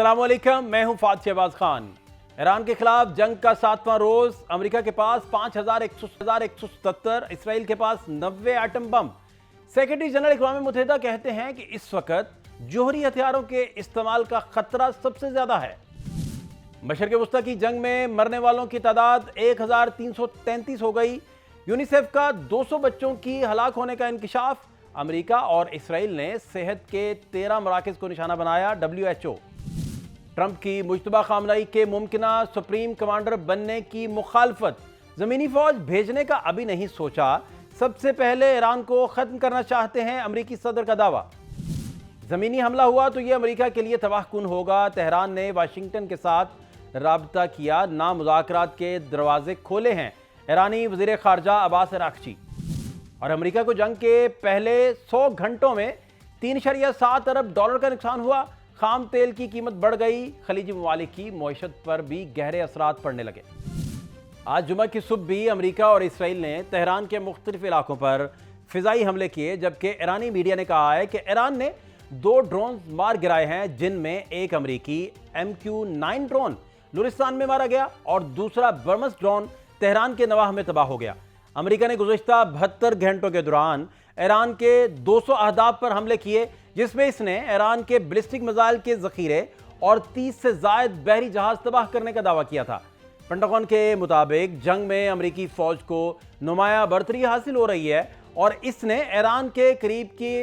अस्सलामुअलैकुम, मैं हूं फात शहबाज खान। ईरान के खिलाफ जंग का 7वां रोज। अमेरिका के पास 5,177, इसराइल के पास 90 एटम बम। सेक्रेटरी जनरल अक़वाम मुत्तहिदा कहते हैं कि इस वक्त जोहरी हथियारों के इस्तेमाल का खतरा सबसे ज्यादा है। मशरिक़ वस्ता की जंग में मरने वालों की तादाद 1,333 हो गई। यूनिसेफ का 200 बच्चों की हलाक होने का इंकिशाफ। अमेरिका और इसराइल ने सेहत के 13 मराकज़ को निशाना बनाया। WHO। ट्रंप की मुश्तबा खामनई के मुमकिना सुप्रीम कमांडर बनने की मुखालफत। जमीनी फौज भेजने का अभी नहीं सोचा, सबसे पहले ईरान को खत्म करना चाहते हैं, अमेरिकी सदर का दावा। जमीनी हमला हुआ तो यह अमेरिका के लिए तबाहकुन होगा। तेहरान ने वाशिंगटन के साथ राबता किया, ना मुज़ाकरात के दरवाजे खोले हैं, ईरानी वज़ीर ख़ारजा अब्बास अराग़ची। और अमेरिका को जंग के पहले 100 घंटों में $3.7 अरब का नुकसान हुआ। खाम तेल की कीमत बढ़ गई। खलीजी ममालिक की मईशत पर भी गहरे असरात पड़ने लगे। आज जुमा की सुबह भी अमेरिका और इसराइल ने तेहरान के मुख्तलिफ इलाकों पर फिजाई हमले किए, जबकि ईरानी मीडिया ने कहा है कि ईरान ने 2 ड्रोन मार गिराए हैं, जिनमें एक अमेरिकी MQ-9 ड्रोन लुरिस्तान में मारा गया और दूसरा बर्मस ड्रोन तेहरान के नवाह में तबाह हो गया। अमेरिका ने गुज़श्ता 72 घंटों के दौरान ईरान के 200 अहदाफ पर हमले किए, जिसमें इसने ईरान के बैलिस्टिक मिसाइल के जखीरे और 30 से ज़ायद बहरी जहाज तबाह करने का दावा किया था। पेंटागन के मुताबिक जंग में अमेरिकी फौज को नुमाया बरतरी हासिल हो रही है और इसने ईरान के करीब की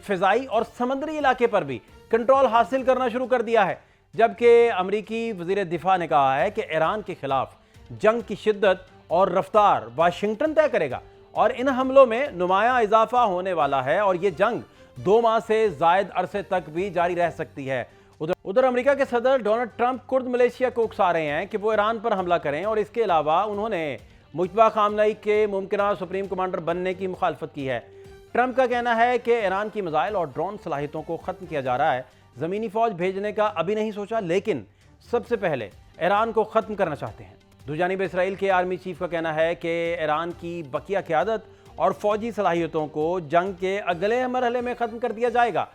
फिजाई और समुद्री इलाके पर भी कंट्रोल हासिल करना शुरू कर दिया है। जबकि अमेरिकी वज़ीर दिफा ने कहा है कि ईरान के खिलाफ जंग की शिद्दत और रफ्तार वाशिंगटन तय करेगा और इन हमलों में नुमाया इजाफा होने वाला है और ये जंग 2 माह से जायद अरसे तक भी जारी रह सकती है। उधर अमेरिका के सदर डोनाल्ड ट्रंप कुर्द मलेशिया को उकसा रहे हैं कि वो ईरान पर हमला करें और इसके अलावा उन्होंने मुश्तबा खामनई के मुमकिना सुप्रीम कमांडर बनने की मुखालफत की है। ट्रंप का कहना है कि ईरान की मिसाइल और ड्रोन सलाहियतों को ख़त्म किया जा रहा है। ज़मीनी फ़ौज भेजने का अभी नहीं सोचा, लेकिन सबसे पहले ईरान को ख़त्म करना चाहते हैं। दूसरी जानिब इसराइल के आर्मी चीफ का कहना है कि ईरान की बकिया क़यादत और फौजी सलाहियतों को जंग के अगले मरहले में ख़त्म कर दिया जाएगा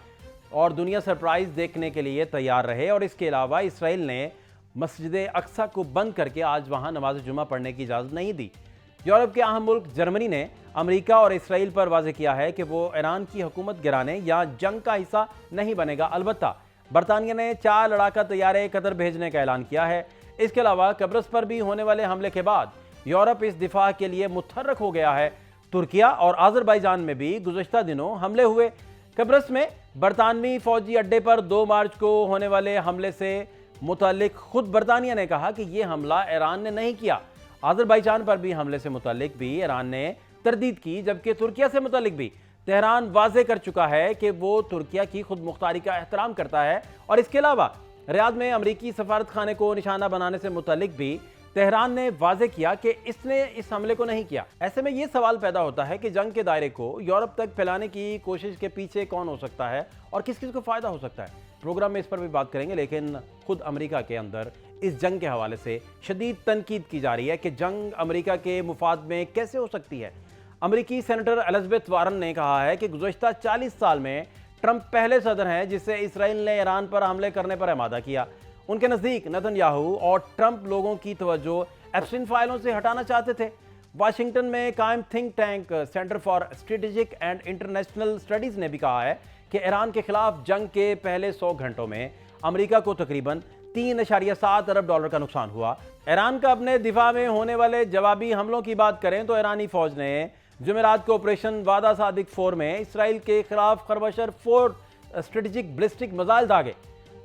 और दुनिया सरप्राइज देखने के लिए तैयार रहे। और इसके अलावा इसराइल ने मस्जिद अक्सा को बंद करके आज वहां नमाज जुमा पढ़ने की इजाज़त नहीं दी। यूरोप के अहम मुल्क जर्मनी ने अमेरिका और इसराइल पर वाज़ेह किया है कि वो ईरान की हुकूमत गिराने या जंग का हिस्सा नहीं बनेगा। अलबत्ता बरतानिया ने 4 लड़ाका तैयारे कतर भेजने का ऐलान किया है। इसके अलावा कब्रस पर भी होने वाले हमले के बाद यूरोप इस दिफा के लिए मुतहर्रिक हो गया है। तुर्किया और आज़रबाईजान में भी गुज़श्ता दिनों हमले हुए। कब्रस में बरतानवी फौजी अड्डे पर 2 मार्च को होने वाले हमले से मुतल्लिक खुद बरतानिया ने कहा कि यह हमला ईरान ने नहीं किया। आज़रबाईजान पर भी हमले से मुतल्लिक भी ईरान ने तरदीद की, जबकि तुर्किया से मुतल्लिक भी तेहरान वाज़ेह कर चुका है कि वो तुर्किया की खुद मुख्तारी का एहतराम करता है। और इसके अलावा रियाद में अमरीकी सफारत खाने को निशाना बनाने से मुतल्लिक भी तेहरान ने वाज़ेह किया कि इसने इस हमले को नहीं किया। ऐसे में यह सवाल पैदा होता है कि जंग के दायरे को यूरोप तक फैलाने की कोशिश के पीछे कौन हो सकता है और किस किस को फ़ायदा हो सकता है। प्रोग्राम में इस पर भी बात करेंगे, लेकिन खुद अमेरिका के अंदर इस जंग के हवाले से शदीद तनकीद की जा रही है कि जंग अमेरिका के मुफाद में कैसे हो सकती है। अमेरिकी सेनेटर एलिज़ाबेथ वारन ने कहा है कि गुज़श्ता 40 साल में ट्रंप पहले सदर हैं जिससे इसराइल ने ईरान पर हमले करने पर आमादा किया। उनके नज़दीक नेतन्याहू और ट्रंप लोगों की तवज्जो एप्स्टीन फाइलों से हटाना चाहते थे। वाशिंगटन में कायम think tank centre for strategic and international studies ने भी कहा है कि ईरान के खिलाफ जंग के पहले 100 घंटों में अमेरिका को तकरीबन $3.7 अरब का नुकसान हुआ। ईरान का अपने दिफा में होने वाले जवाबी हमलों की बात करें तो ईरानी फौज ने जुमेरात को ऑपरेशन वादा सादिक 4 में इसराइल के खिलाफ खरबशर 4 स्ट्रेटेजिक बैलिस्टिक मिसाइल दागे।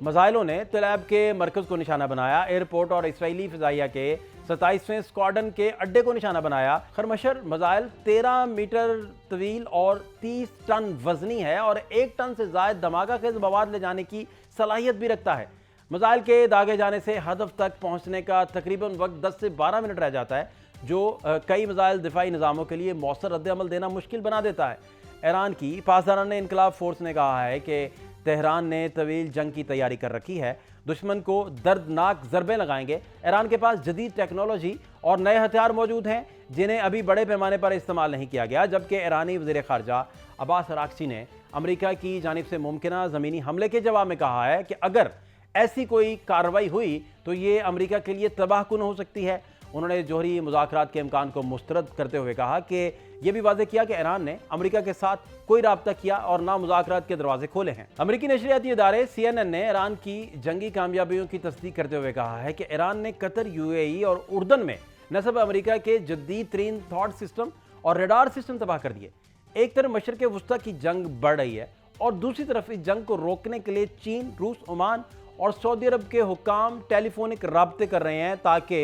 मिसाइलों ने तेल-अवीव के मरकज़ को निशाना बनाया, एयरपोर्ट और इसराइली फ़िज़ाइया के 27वें स्क्वाड्रन के अड्डे को निशाना बनाया। खरमशर मिसाइल 13 मीटर तवील और 30 टन वजनी है और 1 टन से ज़ायद धमाका खेज़ मवाद ले जाने की सलाहियत भी रखता है। मिसाइल के दागे जाने से हदफ तक पहुँचने का तकरीबन वक्त 10 से 12 मिनट रह जाता है, जो कई मिसाइल दिफाई निज़ामों के लिए मौसर रद्द-ए-अमल देना मुश्किल बना देता है। ईरान की पासदारान इनकलाब फोर्स ने कहा है कि तेहरान ने तवील जंग की तैयारी कर रखी है, दुश्मन को दर्दनाक ज़रबें लगाएंगे। ईरान के पास जदीद टेक्नोलॉजी और नए हथियार मौजूद हैं जिन्हें अभी बड़े पैमाने पर इस्तेमाल नहीं किया गया। जबकि ईरानी वज़ीर ख़ारजा अब्बास अराग़ची ने अमेरिका की जानिब से मुमकिना ज़मीनी हमले के जवाब में कहा है कि अगर ऐसी कोई कार्रवाई हुई तो ये अमेरिका के लिए तबाहकुन हो सकती है। उन्होंने जौहरी मुज़ाकरात के इम्कान को मुस्तरद करते हुए कहा कि यह भी वाज़ेह किया कि ईरान ने अमेरिका के साथ कोई राब्ता किया और ना मुज़ाकरात के दरवाजे खोले हैं। अमेरिकी नशरियाती इदारे CNN ने ईरान की जंगी कामयाबियों की तस्दीक करते हुए कहा है कि ईरान ने कतर, UAE और उर्दन में न सिर्फ अमेरिका के जदीद तरीन थॉट सिस्टम और रडार सिस्टम तबाह कर दिए। एक तरफ मशरक़ वस्ता की जंग बढ़ रही है और दूसरी तरफ इस जंग को रोकने के लिए चीन, रूस, ओमान और सऊदी अरब के हुक्काम टेलीफोनिक राब्ते कर रहे हैं ताकि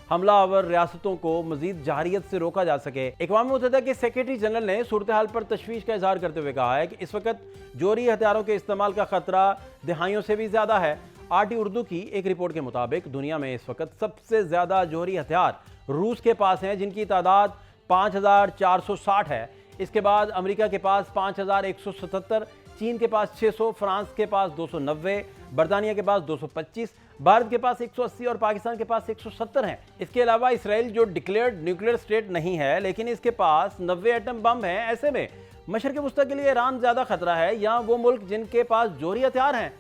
हमलावर रियासतों को मजीद जारियत से रोका जा सके। अक़वाम मुत्तहिदा के सेक्रेटरी जनरल ने सूरत हाल पर तशवीश का इजहार करते हुए कहा है कि इस वक्त जोहरी हथियारों के इस्तेमाल का खतरा दहाइयों से भी ज्यादा है। RT उर्दू की एक रिपोर्ट के मुताबिक दुनिया में इस वक्त सबसे ज्यादा जोहरी हथियार रूस के पास हैं, जिनकी तादाद 5460 है। इसके बाद अमेरिका के पास 5177, चीन के पास 600, फ्रांस के पास 290, बरतानिया के पास 225, भारत के पास 180 और पाकिस्तान के पास 170 हैं। इसके अलावा इसराइल जो डिक्लेयर्ड न्यूक्लियर स्टेट नहीं है लेकिन इसके पास 90 एटम बम हैं। ऐसे में मशरक़ वस्ता के लिए ईरान ज़्यादा खतरा है या वो मुल्क जिनके पास जोहरी हथियार हैं।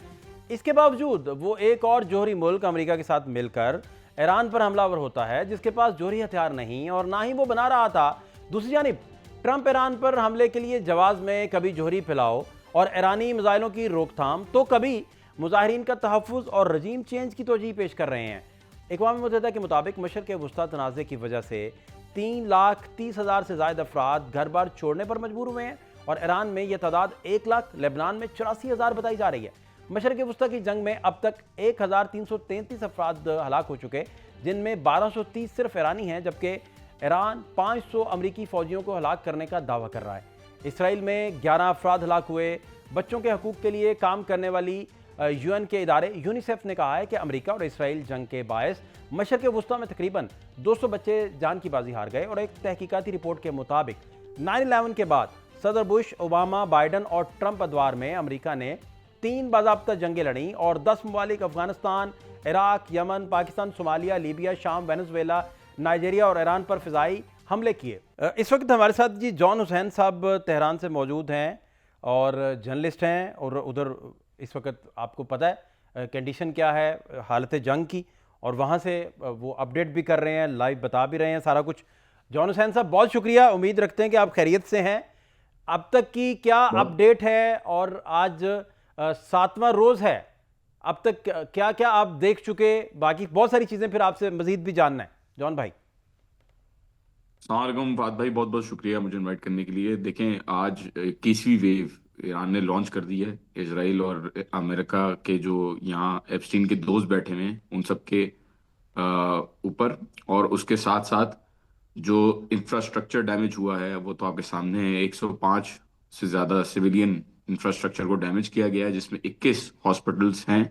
इसके बावजूद वो एक और जोहरी मुल्क अमेरिका के साथ मिलकर ईरान पर हमलावर होता है जिसके पास जोहरी हथियार नहीं और ना ही वो बना रहा था। दूसरी जानिब ट्रंप ईरान पर हमले के लिए जवाब में कभी जोहरी फैलाओ और ईरानी मिसाइलों की रोकथाम तो कभी मुजाहिरीन का तहफ़्फ़ुज़ और रजीम चेंज की तोजीह पेश कर रहे हैं। अक़वाम मुत्तहिदा के मुताबिक मशरक़ वस्ता तनाज़े की वजह से 3,30,000 से ज़ायद अफराद घर बार छोड़ने पर मजबूर हुए हैं और ईरान में यह तादाद 1 लाख, लेबनान में 84,000 बताई जा रही है। मशरक़ वस्ता की जंग में अब तक 1,333 अफराद हलाक हो चुके, जिनमें 1,230 सिर्फ ईरानी हैं, जबकि ईरान 500 अमरीकी फ़ौजियों को हलाक करने का दावा कर रहा है। इसराइल में 11 अफराद हलाक हुए। बच्चों के हकूक़ के लिए काम करने वाली UN के इदारे यूनिसेफ ने कहा है कि अमेरिका और इसराइल जंग के बायस मशरक़ वस्ता में तकरीबन 200 बच्चे जान की बाजी हार गए और एक तहकीकाती रिपोर्ट के मुताबिक 9/11 के बाद सदर बुश, ओबामा, बाइडन और ट्रंप अदवार में अमेरिका ने 3 बाज़ाब्ता जंगें लड़ी और 10 ममालिक Afghanistan, Iraq, Yemen, Pakistan, Somalia, Libya, शाम, वेनेजुएला, नाइजीरिया और ईरान पर फ़िज़ाई हमले किए। इस वक्त हमारे साथ जी जॉन हुसैन साहब तेहरान से मौजूद हैं और जर्नलिस्ट हैं और उधर इस वक्त आपको पता है कंडीशन क्या है हालत जंग की और वहाँ से वो अपडेट भी कर रहे हैं, लाइव बता भी रहे हैं सारा कुछ। जॉन हुसैन साहब बहुत शुक्रिया, उम्मीद रखते हैं कि आप खैरियत से हैं। अब तक की क्या अपडेट है और आज 7वां रोज़ है, अब तक क्या क्या आप देख चुके, बाकी बहुत सारी चीज़ें फिर आपसे मजीद भी जानना है जॉन भाई। अस्सलाम वालेकुम फात भाई, बहुत बहुत शुक्रिया मुझे इनवाइट करने के लिए। देखें, आज 21वीं वेव ईरान ने लॉन्च कर दी है। इजराइल और अमेरिका के जो यहाँ एप्स्टीन के दोस्त बैठे हुए हैं उन सब के ऊपर, और उसके साथ साथ जो इंफ्रास्ट्रक्चर डैमेज हुआ है वो तो आपके सामने है। 105 से ज़्यादा सिविलियन इंफ्रास्ट्रक्चर को डैमेज किया गया है, जिसमें 21 हॉस्पिटल्स हैं।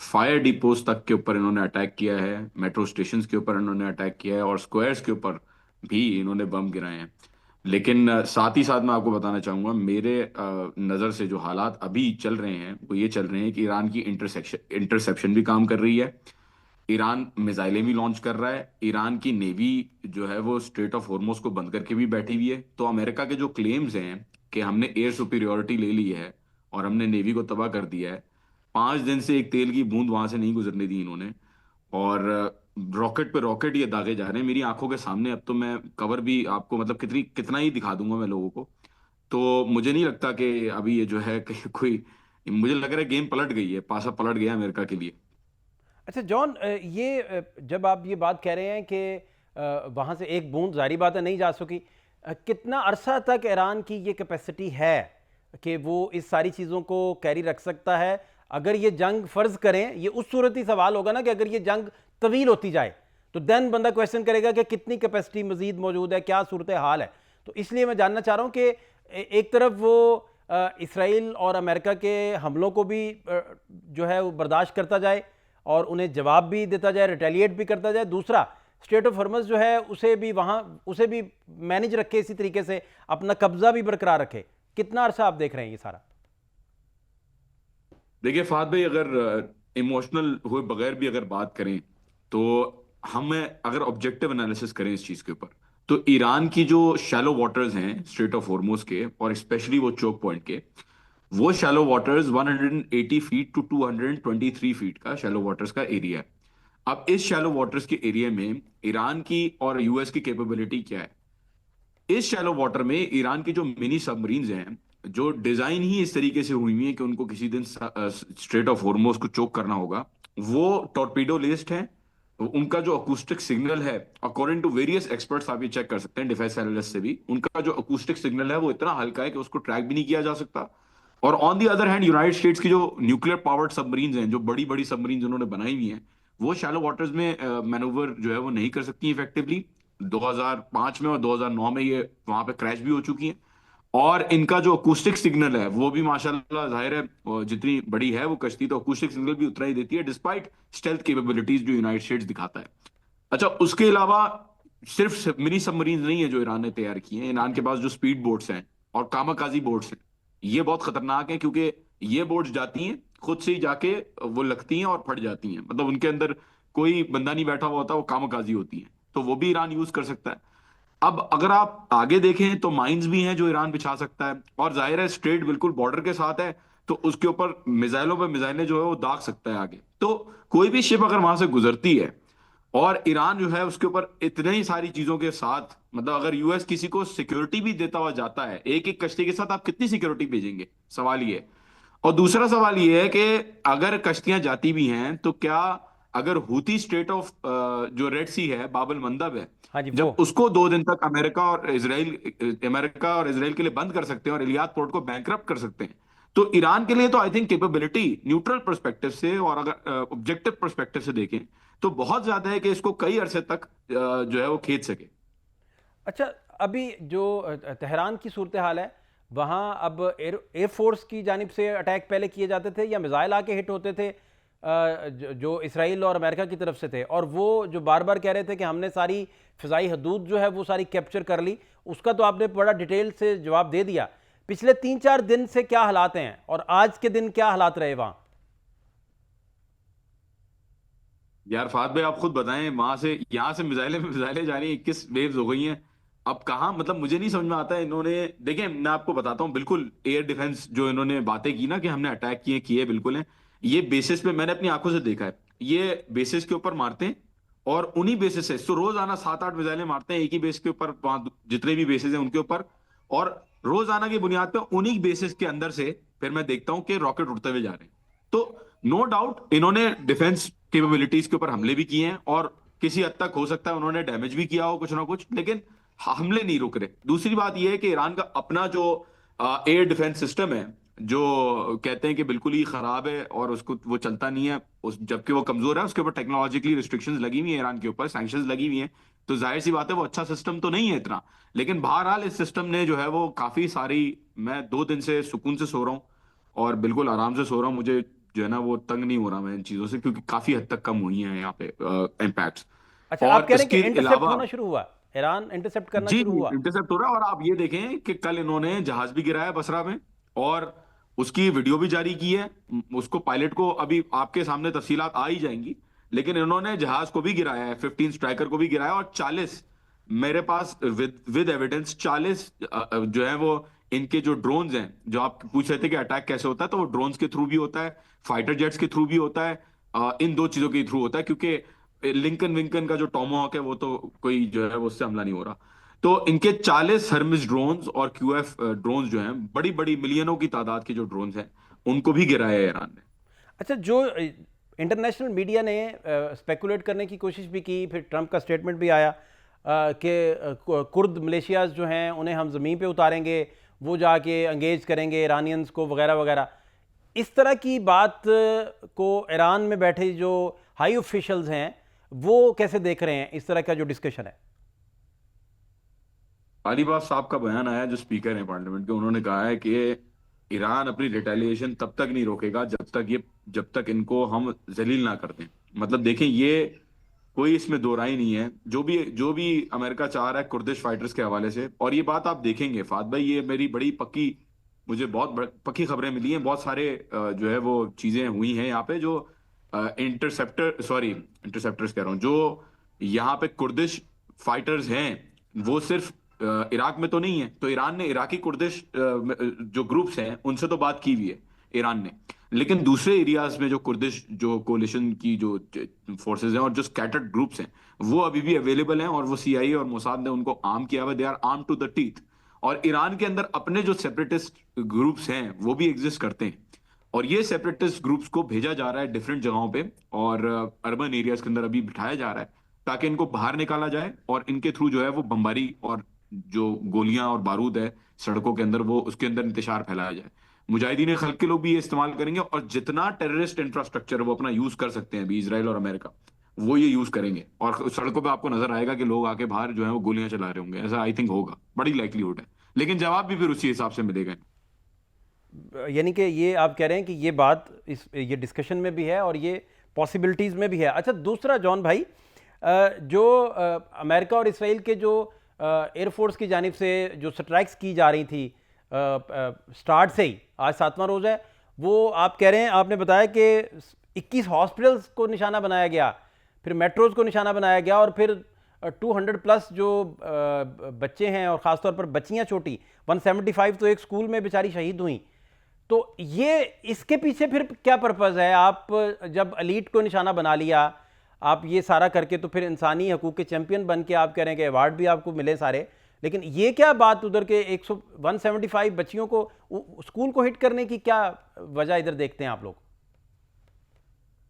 फायर डिपोज तक के ऊपर इन्होंने अटैक किया है, मेट्रो स्टेशन के ऊपर इन्होंने अटैक किया है और स्क्वायर्स के ऊपर भी इन्होंने बम गिराए हैं। लेकिन साथ ही साथ मैं आपको बताना चाहूंगा, मेरे नज़र से जो हालात अभी चल रहे हैं वो ये चल रहे हैं कि ईरान की इंटरसेप्शन भी काम कर रही है, ईरान मिसाइलें भी लॉन्च कर रहा है, ईरान की नेवी जो है वो स्ट्रेट ऑफ हॉर्मुज़ को बंद करके भी बैठी हुई है। तो अमेरिका के जो क्लेम्स हैं कि हमने एयर सुपीरियोरिटी ले ली है और हमने नेवी को तबाह कर दिया है, 5 दिन से एक तेल की बूंद वहां से नहीं गुजरने दी इन्होंने, और रॉकेट पे रॉकेट ये दागे जा रहे हैं मेरी आंखों के सामने। अब तो मैं कवर भी आपको मतलब कितना ही दिखा दूंगा मैं लोगों को। तो मुझे नहीं लगता कि अभी ये जो है कि कोई, मुझे लग रहा है गेम पलट गई है, पासा पलट गया अमेरिका के लिए। अच्छा जॉन, ये जब आप ये बात कह रहे हैं कि वहाँ से एक बूंद, जारी बात है नहीं जा सकी, कितना अरसा तक ईरान की ये कैपेसिटी है कि वो इस सारी चीज़ों को कैरी रख सकता है? अगर ये जंग फ़र्ज़ करें, ये उस सूरत ही सवाल होगा ना कि अगर ये जंग तवील होती जाए तो देन बंदा क्वेश्चन करेगा कि कितनी कैपेसिटी मजीद मौजूद है, क्या सूरत हाल है। तो इसलिए मैं जानना चाह रहा हूँ कि एक तरफ वो इसराइल और अमेरिका के हमलों को भी जो है वो बर्दाश्त करता जाए और उन्हें जवाब भी देता जाए, रिटेलिएट भी करता जाए, दूसरा स्टेट ऑफ हॉर्मुज़ जो है उसे भी वहाँ उसे भी मैनेज रखे, इसी तरीके से अपना कब्जा भी बरकरार रखे। कितना अरसा आप देख रहे हैं ये सारा? देखिए फात भाई, अगर इमोशनल हुए बगैर भी अगर बात करें तो हम अगर ऑब्जेक्टिव एनालिसिस करें इस चीज के ऊपर, तो ईरान की जो शैलो वाटर्स हैं स्ट्रेट ऑफ हॉर्मुज़ के और स्पेशली वो चोक पॉइंट के, वो shallow waters 180 feet to 223 feet का शैलो वाटर्स का एरिया है। अब इस शैलो वाटर्स के एरिया में ईरान की और यूएस की कैपेबिलिटी क्या है? इस शैलो वाटर में ईरान की जो मिनी सबमरीन्स हैं, जो डिजाइन ही इस तरीके से हुई हुई है कि उनको किसी दिन स्ट्रेट ऑफ हॉर्मोज को चोक करना होगा, वो टॉर्पीडो लेस्ड है। उनका जो अकूस्टिक सिग्नल है, अकॉर्डिंग टू वेरियस एक्सपर्ट्स, आप ये चेक कर सकते हैं डिफेंस एनालिस्ट से भी, उनका जो अकूस्टिक सिग्नल है वो इतना हल्का है कि उसको ट्रैक भी नहीं किया जा सकता। और on the other hand United states की जो न्यूक्लियर पावर्ड सबमरीन्स हैं, जो बड़ी बड़ी सबमरीन्स उन्होंने बनाई हुई हैं, वो शैलो वाटर्स में मैनूवर जो है वो नहीं कर सकती इफेक्टिवली। 2005 में और 2009 में ये वहां पे क्रैश भी हो चुकी हैं। और इनका जो अकूस्टिक सिग्नल है वो भी माशाल्लाह जाहिर है, जितनी बड़ी है वो कश्ती तो अकूस्टिक सिग्नल भी उतना ही देती है, डिस्पाइट स्टेल्थ कैपेबिलिटीज जो यूनाइटेड स्टेट्स दिखाता है। अच्छा, उसके अलावा सिर्फ मिनी सबमरीन नहीं है जो ईरान ने तैयार की हैं। ईरान के पास जो स्पीड बोट्स हैं और कामाकाजी बोट्स हैं, ये बहुत खतरनाक हैं, क्योंकि ये बोट्स जाती हैं खुद से ही जाके, वो लगती हैं और फट जाती हैं, मतलब उनके अंदर कोई बंदा नहीं बैठा हुआ होता, वो कामाकाजी होती हैं, तो वो भी ईरान यूज कर सकता है। अब अगर आप आगे देखें तो माइंस भी हैं जो ईरान बिछा सकता है, और जाहिर है स्ट्रेट बिल्कुल बॉर्डर के साथ है, तो उसके ऊपर मिसाइलों पे मिसाइलें जो है वो दाग सकता है आगे। तो कोई भी शिप अगर वहां से गुजरती है और ईरान जो है उसके ऊपर इतने ही सारी चीजों के साथ, मतलब अगर यूएस किसी को सिक्योरिटी भी देता हुआ जाता है, एक एक कश्ती के साथ आप कितनी सिक्योरिटी भेजेंगे, सवाल ये है। और दूसरा सवाल ये है कि अगर कश्तियां जाती भी हैं तो क्या, अगर हूती स्टेट ऑफ जो रेड सी है, बाबल मंदब है, हाँ जी, वो। जब उसको 2 दिन तक अमेरिका और इसराइल के लिए बंद कर सकते हैं और इलियाद पोर्ट को बैंकरप्ट कर सकते हैं, तो ईरान के लिए तो I think capability neutral perspective से और अगर ऑब्जेक्टिव पर्सपेक्टिव से देखें तो बहुत ज्यादा है कि इसको कई अरसे तक जो है वो खींच सके। अच्छा, अभी जो तेहरान की सूरत हाल है, वहाँ अब एयरफोर्स की जानिब से अटैक पहले किए जाते थे या मिसाइल आके हिट होते थे, जो इसराइल और अमेरिका की तरफ से थे, और वो जो बार बार कह रहे थे कि हमने सारी फ़िज़ाई हदूद जो है वो सारी कैप्चर कर ली, उसका तो आपने बड़ा डिटेल से जवाब दे दिया। पिछले 3-4 दिन से क्या हालात हैं और आज के दिन क्या हालात रहे वहाँ? यार फात भाई, आप खुद बताएं, वहां से यहाँ से मिसाइलें जा रही हैं, 21 वेव्स हो गई हैं। अब कहाँ, मतलब मुझे नहीं समझ में आता है। इन्होंने, देखिए मैं आपको बताता हूँ, बिल्कुल एयर डिफेंस जो इन्होंने बातें की ना कि हमने अटैक किए बिल्कुल हैं, ये बेसिस पे मैंने अपनी आंखों से देखा है, ये बेसिस के ऊपर मारते हैं। और उन्हीं बेसिस से तो रोजाना 7-8 मिसाइलें मारते हैं एक ही बेस के ऊपर, वहां जितने भी बेसिस हैं उनके ऊपर। और रोजाना की बुनियाद पे उन्हीं बेसिस के अंदर से फिर मैं देखता हूँ कि रॉकेट उड़ते हुए जा रहे हैं। तो नो डाउट इन्होंने डिफेंस कैपेबिलिटीज के ऊपर हमले भी किए हैं, और किसी हद तक हो सकता है उन्होंने डैमेज भी किया हो कुछ ना कुछ, लेकिन हमले नहीं रुक रहे। दूसरी बात यह है कि ईरान का अपना जो एयर डिफेंस सिस्टम है, जो कहते हैं कि बिल्कुल ही खराब है और उसको वो चलता नहीं है, उस जबकि वो कमजोर है, उसके ऊपर टेक्नोलॉजिकली रिस्ट्रिक्शंस लगी हुई है, ईरान के ऊपर सैंक्शंस लगी हुई हैं, तो जाहिर सी बात है वो अच्छा सिस्टम तो नहीं है इतना। लेकिन बहरहाल इस सिस्टम ने जो है वो काफी सारी, मैं 2 दिन से सुकून से सो रहा हूँ और बिल्कुल आराम से सो रहा हूँ, मुझे जो है ना वो तंग नहीं हो रहा मैं इन चीजों से, क्योंकि काफी हद तक कम हुई हैं यहाँ पे इम्पैक्ट्स। अच्छा, आप और कह रहे हैं इसके कि इंटरसेप्ट अलावा, होना शुरू हुआ, ईरान इंटरसेप्ट करना जी शुरू जी, हुआ? इंटरसेप्ट हो रहा है। और आप ये देखें कि कल इन्होंने जहाज भी गिराया बसरा में, और उसकी वीडियो भी जारी की है। उसको पायलट को अभी आपके सामने तफसीलात आ ही जाएंगी, लेकिन इन्होंने जहाज को भी गिराया है, 15 स्ट्राइकर को भी गिराया, और 40, मेरे पास विद एविडेंस 40 जो है वो इनके जो ड्रोन्स हैं, जो आप पूछ रहे थे कि अटैक कैसे होता है, तो वो ड्रोन्स के थ्रू भी होता है, फाइटर जेट्स के थ्रू भी होता है, इन दो चीजों के थ्रू होता है, क्योंकि लिंकन विंकन का जो टॉमहॉक है वो तो कोई जो है वो उससे हमला नहीं हो रहा। तो इनके 40 हर्मिस ड्रोन्स और क्यूएफ ड्रोन्स जो हैं, बड़ी बड़ी मिलियनों की तादाद के जो ड्रोन्स हैं, उनको भी गिराया है ईरान ने। अच्छा, जो इंटरनेशनल मीडिया ने स्पेकुलेट करने की कोशिश भी की, फिर ट्रंप का स्टेटमेंट भी आया कि कुर्द मलेशियाज जो हैं उन्हें हम ज़मीन पे उतारेंगे, वो जाके अंगेज करेंगे ईरानियंस को वगैरह वगैरह, इस तरह की बात को ईरान में बैठे जो हाई ऑफिशियल्स हैं वो कैसे देख रहे हैं, इस तरह का जो डिस्कशन है? अलीबाफ साहब का बयान आया, जो स्पीकर हैं पार्लियामेंट के, उन्होंने कहा है कि ईरान अपनी रिटेलिएशन तब तक नहीं रोकेगा जब तक इनको हम जलील ना कर दें। मतलब देखें, ये कोई इसमें दो राय नहीं है, जो भी अमेरिका चाह रहा है कुर्दिश फाइटर्स के हवाले से। और ये बात आप देखेंगे फात भाई, ये मेरी बड़ी पक्की, मुझे पक्की खबरें मिली हैं, बहुत सारे जो है वो चीजें हुई हैं यहाँ पे, जो इंटरसेप्टर्स कह रहा हूँ, जो यहाँ पे कुर्दिश फाइटर्स हैं, वो सिर्फ इराक में तो नहीं है, तो ईरान ने इराकी कुर्दिश जो ग्रुप्स हैं उनसे तो बात की हुई है ईरान ने। लेकिन दूसरे एरियाज में जो कुर्दिश जो कोलिशन की जो फोर्सेस हैं और जो स्कैटर्ड ग्रुप्स हैं, वो अभी भी अवेलेबल हैं, और वो सीआईए और मोसाद ने उनको आर्म किया हुआ, they are arm to the teeth. और ईरान के अंदर अपने जो सेपरेटिस्ट ग्रुप्स हैं वो भी एग्जिस्ट करते हैं, और ये सेपरेटिस्ट ग्रुप्स को भेजा जा रहा है डिफरेंट जगहों पे, और अर्बन एरियाज के अंदर अभी बिठाया जा रहा है, ताकि इनको बाहर निकाला जाए और इनके थ्रू जो है वो बमबारी और जो गोलियां और बारूद है सड़कों के अंदर, वो उसके अंदर इंतशार फैलाया जाए। मुजाहिदीन खल्क के लोग भी ये इस्तेमाल करेंगे, और जितना टेररिस्ट इंफ्रास्ट्रक्चर वो अपना यूज कर सकते हैं अभी इसराइल और अमेरिका, वो ये यूज करेंगे, और सड़कों पे आपको नजर आएगा कि लोग आके बाहर जो है वो गोलियां चला रहे होंगे। ऐसा आई थिंक होगा, बड़ी लाइकलीहुड है, लेकिन जवाब भी फिर उसी हिसाब से मिलेगा। यानी कि ये आप कह रहे हैं कि ये बात ये डिस्कशन में भी है और ये पॉसिबिलिटीज़ में भी है। अच्छा, दूसरा जॉन भाई, जो अमेरिका और इसराइल के जो एयरफोर्स की जानिब से जो स्ट्राइक्स की जा रही थी स्टार्ट से ही, आज 7वां रोज़ है, वो आप कह रहे हैं, आपने बताया कि 21 हॉस्पिटल्स को निशाना बनाया गया, फिर मेट्रोज़ को निशाना बनाया गया, और फिर 200 प्लस जो बच्चे हैं और ख़ासतौर पर बच्चियाँ छोटी 175 तो एक स्कूल में बेचारी शहीद हुई। तो ये इसके पीछे फिर क्या पर्पज़ है? आप जब एलीट को निशाना बना लिया, आप ये सारा करके, तो फिर इंसानी हकूक़ के चैंपियन बन के आप कह रहे हैं कि अवार्ड भी आपको मिले सारे, लेकिन ये क्या बात उधर के 175 बच्चियों को स्कूल को हिट करने की क्या वजह इधर देखते हैं आप लोग?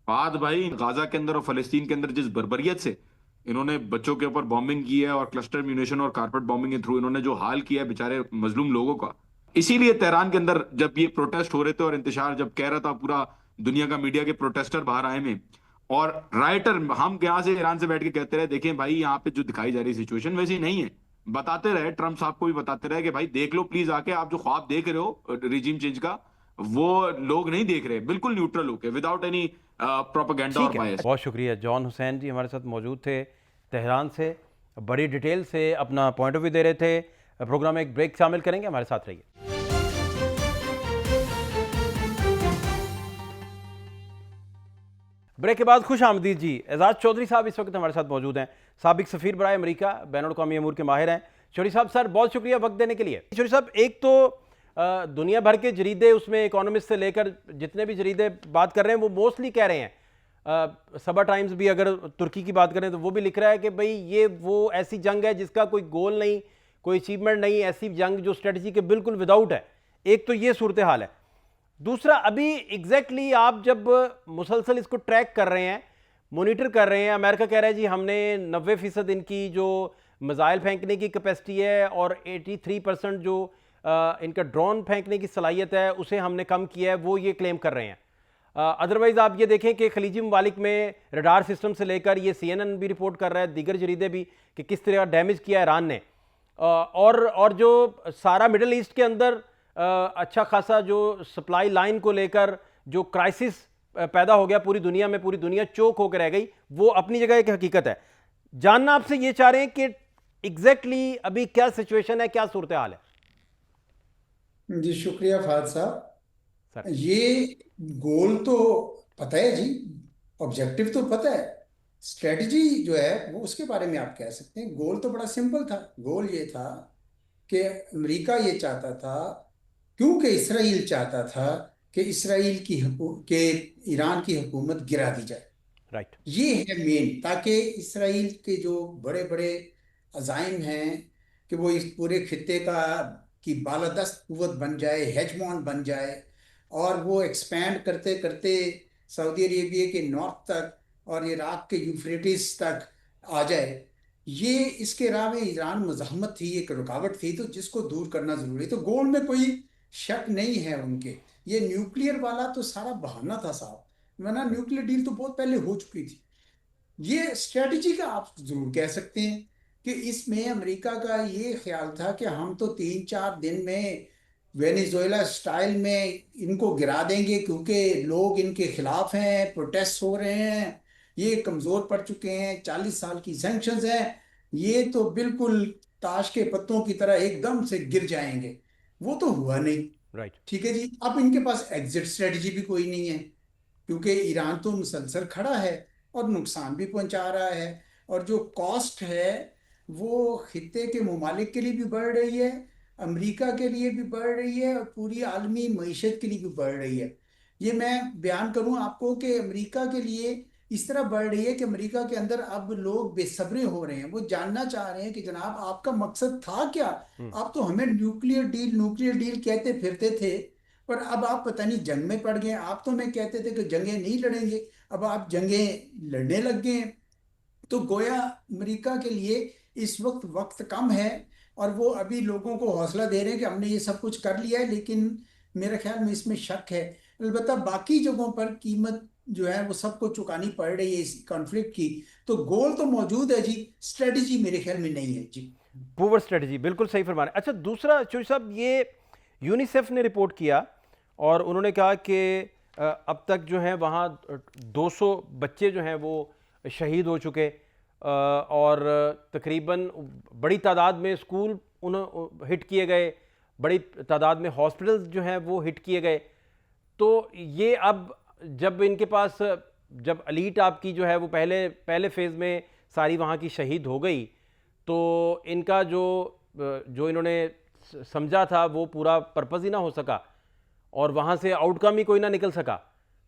बात भाई गाजा के अंदर और फलस्तीन के अंदर जिस बर्बरियत से इन्होंने बच्चों के ऊपर बॉम्बिंग की है, और क्लस्टर म्यूनिशन और कारपेट बॉम्बिंग के थ्रू इन्होंने जो हाल किया है बेचारे मजलूम लोगों का, इसीलिए तेहरान के अंदर जब ये प्रोटेस्ट हो रहे थे और इंतशार जब कह रहा था पूरा दुनिया का मीडिया के प्रोटेस्टर बाहर आए में, और राइटर हम यहाँ से ईरान से बैठ के कहते रहे देखें भाई यहाँ पे जो दिखाई जा रही सिचुएशन वैसी नहीं है, बताते रहे, ट्रम्प साहब को भी बताते रहे कि भाई देख लो प्लीज आके, आप जो ख्वाब देख रहे हो रिजीम चेंज का, वो लोग नहीं देख रहे, बिल्कुल न्यूट्रल होके, विदाउट एनी प्रोपेगेंडा और ठीक है, बायस। बहुत शुक्रिया। जॉन हुसैन जी हमारे साथ मौजूद थे तेहरान से, बड़ी डिटेल से अपना पॉइंट ऑफ व्यू दे रहे थे। प्रोग्राम में एक ब्रेक शामिल करेंगे, हमारे साथ रहिए। ब्रेक के बाद खुश आमदीद जी। एजाज चौधरी साहब इस वक्त हमारे साथ मौजूद हैं, साबिक सफ़ीर बराए अमेरिका, बैनुल-अक़वामी अमूर के माहिर हैं। चौधरी साहब सर, बहुत शुक्रिया वक्त देने के लिए। चौधरी साहब, एक तो दुनिया भर के जरीदे, उसमें इकोनॉमिस्ट से लेकर जितने भी जरीदे बात कर रहे हैं, वो मोस्टली कह रहे हैं, सबा टाइम्स भी अगर तुर्की की बात करें तो वो भी लिख रहा है कि भाई ये वो ऐसी जंग है जिसका कोई गोल नहीं, कोई अचीवमेंट नहीं, ऐसी जंग जो स्ट्रेटजी के बिल्कुल विदाउट है। एक तो ये सूरत हाल है। दूसरा, अभी एग्जैक्टली आप जब मुसलसल इसको ट्रैक कर रहे हैं, मोनिटर कर रहे हैं, अमेरिका कह रहा है जी हमने 90% इनकी जो मिसाइल फेंकने की कैपेसिटी है और 83% जो इनका ड्रोन फेंकने की सलाहियत है उसे हमने कम किया है, वो ये क्लेम कर रहे हैं। अदरवाइज़ आप ये देखें कि खलीजी ममालिक में रडार सिस्टम से लेकर, ये CNN भी रिपोर्ट कर रहा है, दीगर जरीदे भी, कि किस तरह डैमेज किया ईरान ने। और जो सारा मिडल ईस्ट के अंदर अच्छा खासा जो सप्लाई लाइन को लेकर जो क्राइसिस पैदा हो गया पूरी दुनिया में, पूरी दुनिया चौक होकर रह गई, वो अपनी जगह एक हकीकत है। जानना आपसे ये चाह रहे हैं कि एग्जैक्टली अभी क्या सिचुएशन है, क्या सूरत हाल है? जी शुक्रिया फाद साहब। सर, ये गोल तो पता है जी, ऑब्जेक्टिव तो पता है, स्ट्रेटजी जो है वो उसके बारे में आप कह सकते हैं। गोल तो बड़ा सिंपल था। गोल ये था कि अमेरिका ये चाहता था, क्योंकि इसराइल चाहता था कि इसराइल की के ईरान की हुकूमत गिरा दी जाए। राइट। ये है मेन, ताकि इसराइल के जो बड़े बड़े अजाइम हैं कि वो इस पूरे खित्ते का की बालादस्त कुव्वत बन जाए, हेजमॉन बन जाए, और वो एक्सपैंड करते करते सऊदी अरेबिया के नॉर्थ तक और इराक के यूफ्रेटिस तक आ जाए। ये इसके राह में ईरान मज़ाहमत थी, एक रुकावट थी, तो जिसको दूर करना जरूरी। तो गोल में कोई शक नहीं है उनके। ये न्यूक्लियर वाला तो सारा बहाना था साहब, वरना न्यूक्लियर डील तो बहुत पहले हो चुकी थी। ये स्ट्रेटजी का आप जरूर कह सकते हैं कि इसमें अमेरिका का ये ख्याल था कि हम तो 3-4 दिन में वेनेजुएला स्टाइल में इनको गिरा देंगे, क्योंकि लोग इनके खिलाफ हैं, प्रोटेस्ट हो रहे हैं, ये कमजोर पड़ चुके हैं, 40 साल की सैंक्शंस हैं, ये तो बिल्कुल ताश के पत्तों की तरह एकदम से गिर जाएंगे। वो तो हुआ नहीं। राइट। ठीक है जी, अब इनके पास एग्जिट स्ट्रेटजी भी कोई नहीं है, क्योंकि ईरान तो मुसलसल खड़ा है और नुकसान भी पहुंचा रहा है, और जो कॉस्ट है वो खित्ते के ममालिक के लिए भी बढ़ रही है, अमेरिका के लिए भी बढ़ रही है, और पूरी आलमी मईशत के लिए भी बढ़ रही है। ये मैं बयान करूं आपको कि अमेरिका के लिए इस तरह बढ़ रही है कि अमेरिका के अंदर अब लोग बेसब्रे हो रहे हैं, वो जानना चाह रहे हैं कि जनाब आपका मकसद था क्या। आप तो हमें न्यूक्लियर डील कहते फिरते थे, पर अब आप पता नहीं जंग में पड़ गए। आप तो हमें कहते थे कि जंगें नहीं लड़ेंगे, अब आप जंगें लड़ने लग गए हैं। तो गोया अमेरिका के लिए इस वक्त वक्त कम है, और वो अभी लोगों को हौसला दे रहे हैं कि हमने ये सब कुछ कर लिया है, लेकिन मेरे ख्याल में इसमें शक है। अलबत्ता बाकी जगहों पर कीमत जो है वो सबको चुकानी पड़ रही है इस कॉन्फ्लिक्ट की। तो गोल तो मौजूद है जी, स्ट्रेटजी मेरे ख्याल में नहीं है जी। पुअर स्ट्रेटजी, बिल्कुल सही फरमाना। अच्छा, दूसरा चौधरी साहब, ये यूनिसेफ ने रिपोर्ट किया और उन्होंने कहा कि अब तक जो है वहाँ 200 बच्चे जो हैं वो शहीद हो चुके, और तकरीबन बड़ी तादाद में स्कूल हिट किए गए, बड़ी तादाद में हॉस्पिटल्स जो हैं वो हिट किए गए। तो ये अब जब इनके पास, जब अलीट आपकी जो है वो पहले पहले फेज़ में सारी वहाँ की शहीद हो गई, तो इनका जो इन्होंने समझा था वो पूरा पर्पज़ ही ना हो सका, और वहाँ से आउटकम ही कोई ना निकल सका।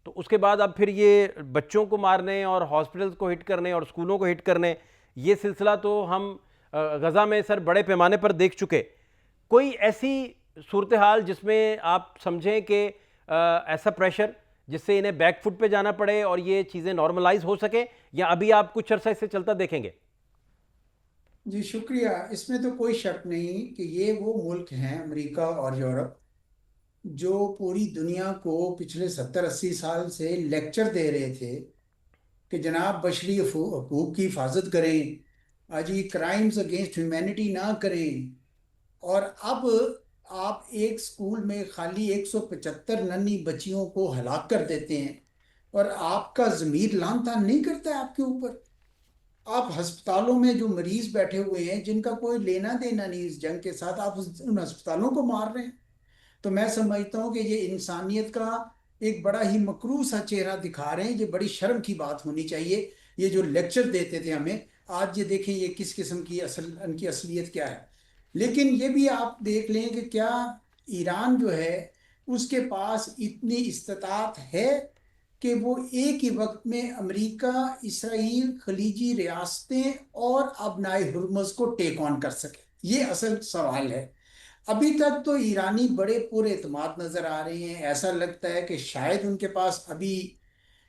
तो उसके बाद अब फिर ये बच्चों को मारने और हॉस्पिटल्स को हिट करने और स्कूलों को हिट करने, ये सिलसिला तो हम गज़ा में सर बड़े पैमाने पर देख चुके। कोई ऐसी सूरत हाल जिसमें आप समझें कि ऐसा प्रेशर जिससे इन्हें बैकफुट पे जाना पड़े और ये चीज़ें नॉर्मलाइज हो सके, या अभी आप कुछ अरसा इससे चलता देखेंगे? जी शुक्रिया। इसमें तो कोई शक नहीं कि ये वो मुल्क हैं, अमेरिका और यूरोप, जो पूरी दुनिया को पिछले 70-80 साल से लेक्चर दे रहे थे कि जनाब बशरी हकूक की हिफाजत करें, आज ये क्राइम्स अगेंस्ट ह्यूमैनिटी ना करें। और अब आप एक स्कूल में खाली 175 नन्ही बच्चियों को हलाक कर देते हैं, और आपका ज़मीर लान तान नहीं करता है आपके ऊपर। आप अस्पतालों में जो मरीज बैठे हुए हैं जिनका कोई लेना देना नहीं इस जंग के साथ, आप उन अस्पतालों को मार रहे हैं। तो मैं समझता हूँ कि ये इंसानियत का एक बड़ा ही मकरू सा चेहरा दिखा रहे हैं। ये बड़ी शर्म की बात होनी चाहिए। ये जो लेक्चर देते थे हमें, आज ये देखें ये किस किस्म की इनकी असलियत क्या है। लेकिन ये भी आप देख लें कि क्या ईरान जो है उसके पास इतनी इस्तात है कि वो एक ही वक्त में अमेरिका, इसराइल, खलीजी रियासतें और अपनाए हुर्मुज को टेक ऑन कर सके। ये असल सवाल है। अभी तक तो ईरानी बड़े पूरे एतमाद नजर आ रहे हैं। ऐसा लगता है कि शायद उनके पास अभी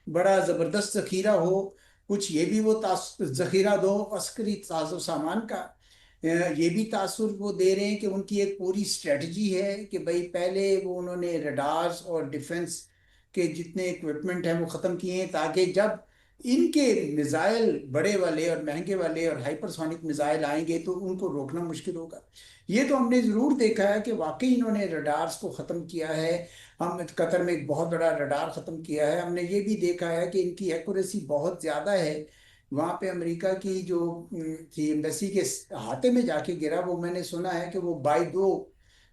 बड़ा जबरदस्त जखीरा हो, कुछ ये भी वो जखीरा दो अस्करी साजो सामान का। ये भी तासुर वो दे रहे हैं कि उनकी एक पूरी स्ट्रेटजी है कि भाई पहले वो उन्होंने रडार्स और डिफेंस के जितने इक्विपमेंट हैं वो ख़त्म किए हैं, ताकि जब इनके मिसाइल बड़े वाले और महंगे वाले और हाइपरसोनिक मिसाइल आएंगे तो उनको रोकना मुश्किल होगा। ये तो हमने ज़रूर देखा है कि वाकई इन्होंने रडार्स को ख़त्म किया है। हम कतर में एक बहुत बड़ा रडार ख़त्म किया है। हमने ये भी देखा है कि इनकी एक्यूरेसी बहुत ज़्यादा है। वहाँ पे अमेरिका की जो थी एम्बेसी के हाथे में जाके गिरा, वो मैंने सुना है कि वो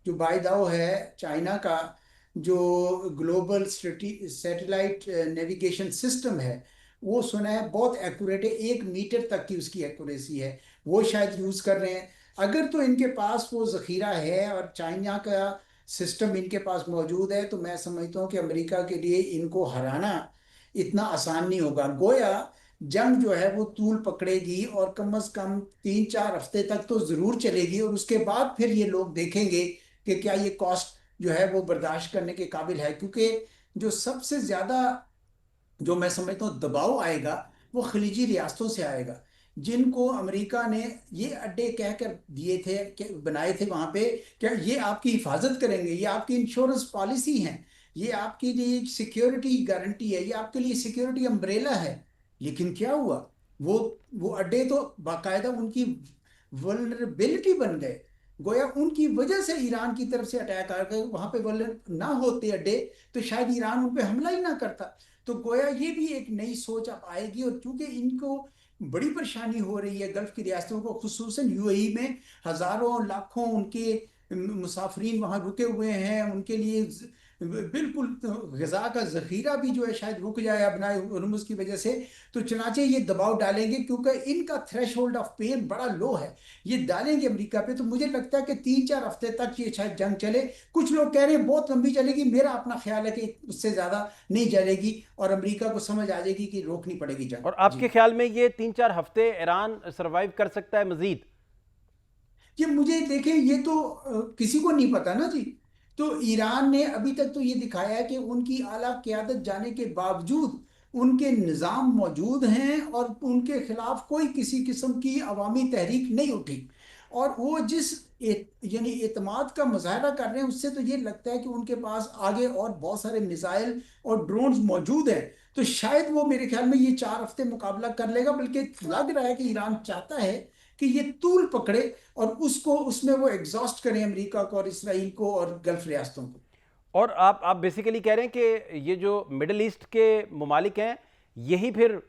बाइदाओ है चाइना का, जो ग्लोबल सैटेलाइट नेविगेशन सिस्टम है, वो सुना है बहुत एक्यूरेट है, 1 मीटर तक की उसकी एक्यूरेसी है। वो शायद यूज़ कर रहे हैं। अगर तो इनके पास वो जखीरा है और चाइना का सिस्टम इनके पास मौजूद है, तो मैं समझता हूँ कि अमेरिका के लिए इनको हराना इतना आसान नहीं होगा। गोया जंग जो है वो तूल पकड़ेगी और कम से कम 3-4 हफ्ते तक तो जरूर चलेगी, और उसके बाद फिर ये लोग देखेंगे कि क्या ये कॉस्ट जो है वो बर्दाश्त करने के काबिल है। क्योंकि जो सबसे ज्यादा जो मैं समझता हूँ दबाव आएगा वो खलीजी रियासतों से आएगा, जिनको अमेरिका ने ये अड्डे कह कर दिए थे, बनाए थे वहां पे, क्या ये आपकी हिफाजत करेंगे, ये आपकी इंश्योरेंस पॉलिसी है, ये आपके लिए सिक्योरिटी गारंटी है, ये आपके लिए सिक्योरिटी अम्ब्रेला है। लेकिन क्या हुआ, वो वो अड्डे तो बाकायदा उनकी वल्नरेबिलिटी बन गए। गोया उनकी वजह से ईरान की तरफ से अटैक आ गए। वहां पे वल्नर ना होते अड्डे तो शायद ईरान उन पे हमला ही ना करता। तो गोया ये भी एक नई सोच अब आएगी। और चूंकि इनको बड़ी परेशानी हो रही है गल्फ की रियासतों को, खुसूसन यूएई में हजारों लाखों उनके मुसाफरीन वहां रुके हुए हैं, उनके लिए बिल्कुल, तो ग़िज़ा का ज़ख़ीरा भी जो है शायद रुक जाए अबनाए हुर्मुज़ की वजह से। तो चुनांचे ये दबाव डालेंगे, क्योंकि इनका थ्रेशोल्ड ऑफ पेन बड़ा लो है, ये डालेंगे अमेरिका पे। तो मुझे लगता है कि 3-4 हफ्ते तक ये शायद जंग चले। कुछ लोग कह रहे हैं बहुत लंबी चलेगी, मेरा अपना ख्याल है कि उससे ज़्यादा नहीं चलेगी, और अमेरिका को समझ आ जाएगी कि रोकनी पड़ेगी जंग। और आपके जी, ख्याल में ये 3-4 हफ्ते ईरान सरवाइव कर सकता है मजीद? ये मुझे देखें, ये तो किसी को नहीं पता ना जी। तो ईरान ने अभी तक तो ये दिखाया है कि उनकी आला क़यादत जाने के बावजूद उनके निज़ाम मौजूद हैं, और उनके खिलाफ कोई किसी किस्म की अवामी तहरीक नहीं उठी। और वो जिस यानी एतमाद का मुजाहरा कर रहे हैं, उससे तो ये लगता है कि उनके पास आगे और बहुत सारे मिसाइल और ड्रोन्स मौजूद हैं। तो शायद वो, मेरे ख्याल में, ये 4 हफ्ते मुकाबला कर लेगा। बल्कि लग रहा है कि ईरान चाहता है कि ये तूल पकड़े, और उसको, उसमें वो एग्जॉस्ट करें अमेरिका को और इसराइल को और गल्फ रियासतों को। और आप बेसिकली कह रहे हैं कि ये जो मिडिल ईस्ट के ममालिक हैं, यही फिर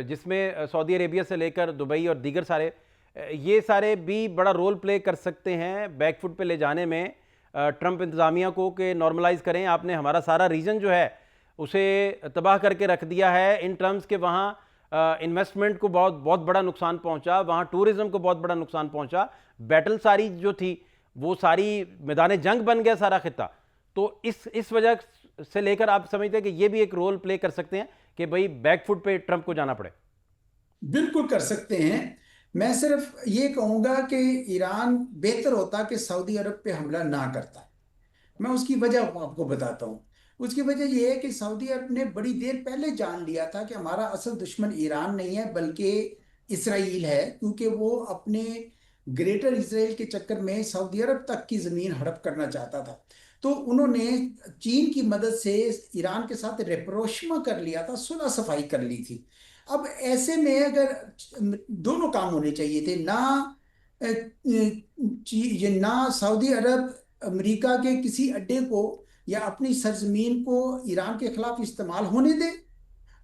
जिसमें सऊदी अरेबिया से लेकर दुबई और दीगर सारे, ये सारे भी बड़ा रोल प्ले कर सकते हैं बैकफुट पे ले जाने में ट्रंप इंतज़ामिया को, कि नॉर्मलाइज करें, आपने हमारा सारा रीजन जो है उसे तबाह करके रख दिया है इन टर्म्स के। वहाँ इन्वेस्टमेंट को बहुत बहुत बड़ा नुकसान पहुँचा, वहाँ टूरिज़्म को बहुत बड़ा नुकसान पहुँचा, बैटल सारी जो थी वो सारी मैदान जंग बन गया सारा खिता। तो इस वजह से लेकर आप समझते हैं कि ये भी एक रोल प्ले कर सकते हैं कि भाई बैकफुट पे ट्रंप को जाना पड़े? बिल्कुल कर सकते हैं। मैं सिर्फ ये कहूंगा कि ईरान बेहतर होता कि सऊदी अरब पे हमला ना करता। मैं उसकी वजह आपको बताता हूँ। उसकी वजह यह है कि सऊदी अरब ने बड़ी देर पहले जान लिया था कि हमारा असल दुश्मन ईरान नहीं है, बल्कि इसराइल है। क्योंकि वो अपने ग्रेटर इसराइल के चक्कर में सऊदी अरब तक की जमीन हड़प करना चाहता था। तो उन्होंने चीन की मदद से ईरान के साथ रेपरोशमा कर लिया था, सुलह सफाई कर ली थी। अब ऐसे में अगर दोनों काम होने चाहिए थे ना, ये ना सऊदी अरब अमेरिका के किसी अड्डे को या अपनी सरजमीन को ईरान के खिलाफ इस्तेमाल होने दे,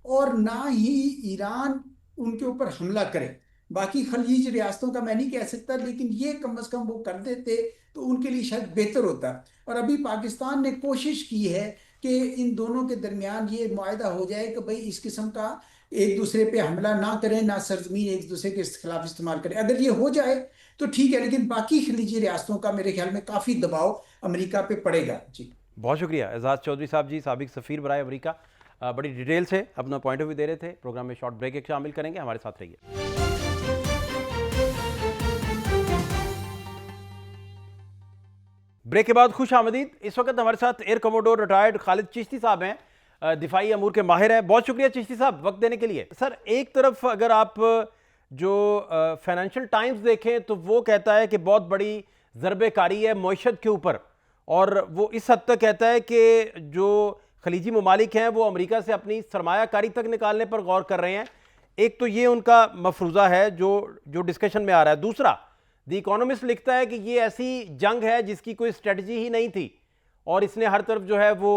और ना ही ईरान उनके ऊपर हमला करे। बाकी खलीज रियासतों का मैं नहीं कह सकता, लेकिन ये कम से कम वो कर देते तो उनके लिए शायद बेहतर होता। और अभी पाकिस्तान ने कोशिश की है कि इन दोनों के दरमियान ये मुआहदा हो जाए कि भाई इस किस्म का एक दूसरे पे हमला ना करें, ना सरजमीन एक दूसरे के खिलाफ इस्तेमाल करें। अगर ये हो जाए तो ठीक है, लेकिन बाकी खलीजी रियासतों का मेरे ख्याल में काफ़ी दबाव अमेरिका पे पड़ेगा। जी, बहुत शुक्रिया एजाज चौधरी साहब जी, साबिक सफ़ीर बराए अमेरिका। बड़ी डिटेल से अपना पॉइंट ऑफ व्यू दे रहे थे। प्रोग्राम में शॉर्ट ब्रेक एक शामिल करेंगे, हमारे साथ रहिए। ब्रेक के बाद खुश आमदीद। इस वक्त हमारे साथ air commodore retired Khalid Chishti साहब हैं, दिफाई अमूर के माहिर हैं। बहुत शुक्रिया चिश्ती साहब वक्त देने के लिए। सर, एक तरफ अगर आप जो फाइनेंशियल टाइम्स देखें तो वो कहता है कि बहुत बड़ी ज़रबेकारी है मईशत के ऊपर, और वो इस हद तक कहता है कि जो खलीजी ममालिक हैं वो अमेरिका से अपनी सरमायाकारी तक निकालने पर गौर कर रहे हैं। एक तो ये उनका मफरूज़ा है जो जो डिस्कशन में आ रहा है। दूसरा, द इकोनॉमिस्ट लिखता है कि ये ऐसी जंग है जिसकी कोई स्ट्रेटजी ही नहीं थी, और इसने हर तरफ जो है वो